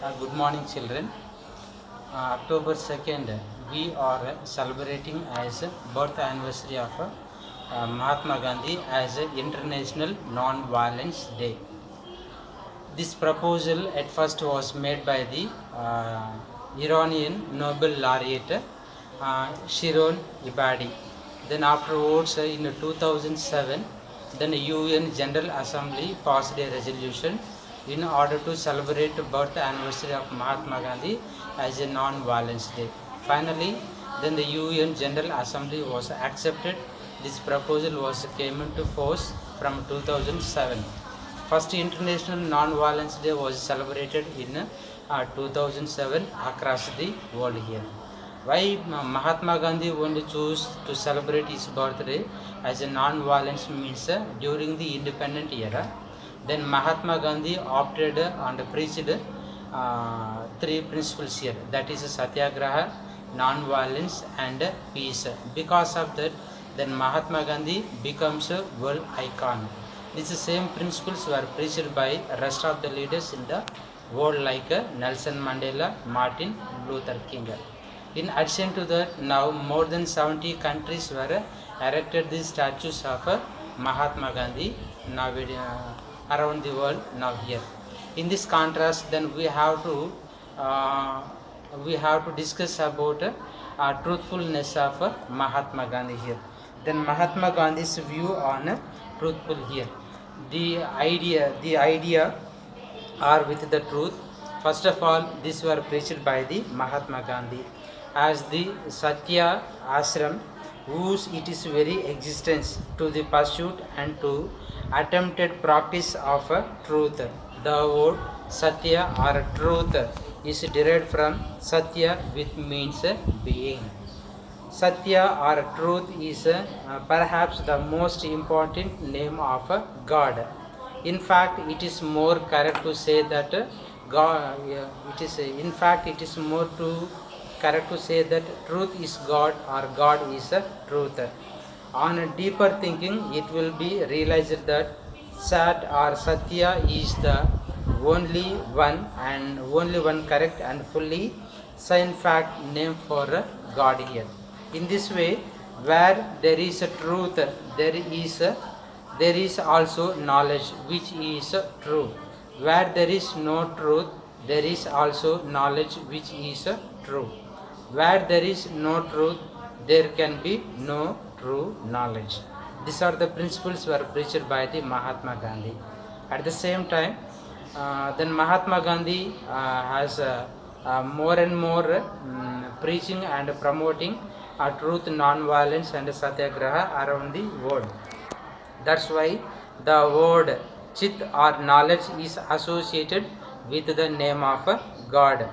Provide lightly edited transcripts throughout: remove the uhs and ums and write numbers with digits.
Good morning, children. October 2nd, we are celebrating as birth anniversary of Mahatma Gandhi as International Non-Violence Day. This proposal at first was made by the Iranian Nobel laureate Shiron Ebadi. Then afterwards, in 2007, then the UN General Assembly passed a resolution in order to celebrate the birth anniversary of Mahatma Gandhi as a non-violence day. Finally, then the UN General Assembly was accepted. This proposal was came into force from 2007. First International Non-Violence Day was celebrated in 2007 across the world here. Why Mahatma Gandhi only chose to celebrate his birthday as a non-violence means during the independent era. Then Mahatma Gandhi opted and preached three principles here, that is Satyagraha, non-violence and peace. Because of that, then Mahatma Gandhi becomes a world icon. These same principles were preached by rest of the leaders in the world like Nelson Mandela, Martin Luther King. In addition to that, now more than 70 countries were erected the statues of Mahatma Gandhi now around the world now here. In this contrast, then we have to discuss about truthfulness of Mahatma Gandhi here. Then Mahatma Gandhi's view on truthful here. The idea are with the truth. First of all, these were preached by the Mahatma Gandhi as the Satya Ashram, whose it is very existence to the pursuit and to attempted practice of truth. The word Satya or truth is derived from Satya, which means being. Satya or truth is perhaps the most important name of God. In fact, it is more correct to say that God. It is more correct to say that truth is God or God is truth. On a deeper thinking, it will be realized that Sat or Satya is the only one correct and fully sign fact name for God here. In this way, where there is a truth, there is also knowledge, which is true. Where there is no truth, there is also knowledge, which is true. Where there is no truth, there can be no true knowledge. These are the principles were preached by the Mahatma Gandhi. At the same time, then Mahatma Gandhi has more and more preaching and promoting truth, non-violence and satyagraha around the world. That's why the word Chit or knowledge is associated with the name of God,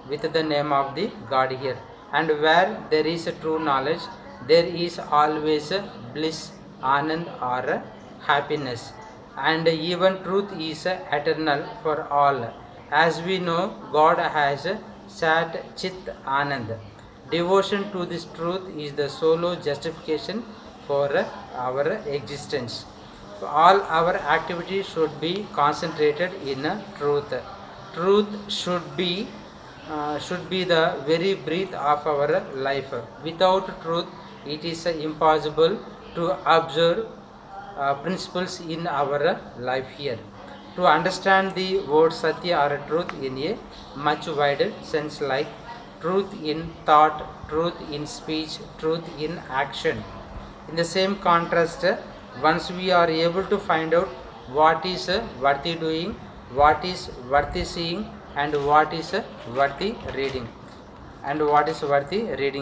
with the name of the God here. And where there is a true knowledge, there is always bliss, anand or happiness. And even truth is eternal for all. As we know, God has Sat Chit Anand. Devotion to this truth is the solo justification for our existence. All our activities should be concentrated in truth. Truth should be the very breath of our life. Without truth, it is impossible to observe principles in our life here. To understand the word Satya or truth in a much wider sense, like truth in thought, truth in speech, truth in action. In the same contrast, once we are able to find out what is worthy doing, what is worthy seeing, and what is worthy reading,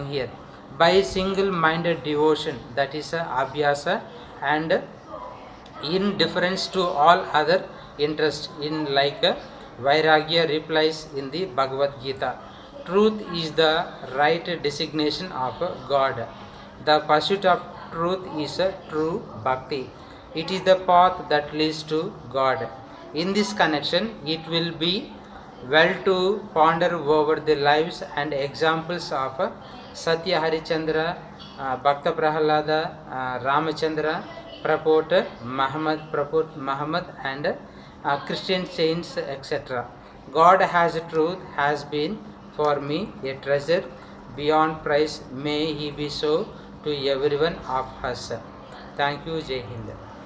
here, by single-minded devotion, that is abhyasa, and indifference to all other interests, in like Vairagya replies in the Bhagavad Gita. Truth is the right designation of God. The pursuit of truth is true bhakti. It is the path that leads to God. In this connection, it will be well to ponder over the lives and examples of Satya Harichandra, Bhakta Prahalada, Ramachandra, Prabhupada Muhammad, and Christian saints, etc. God has truth has been for me a treasure beyond price. May He be so to everyone of us. Thank you. Jai Hind.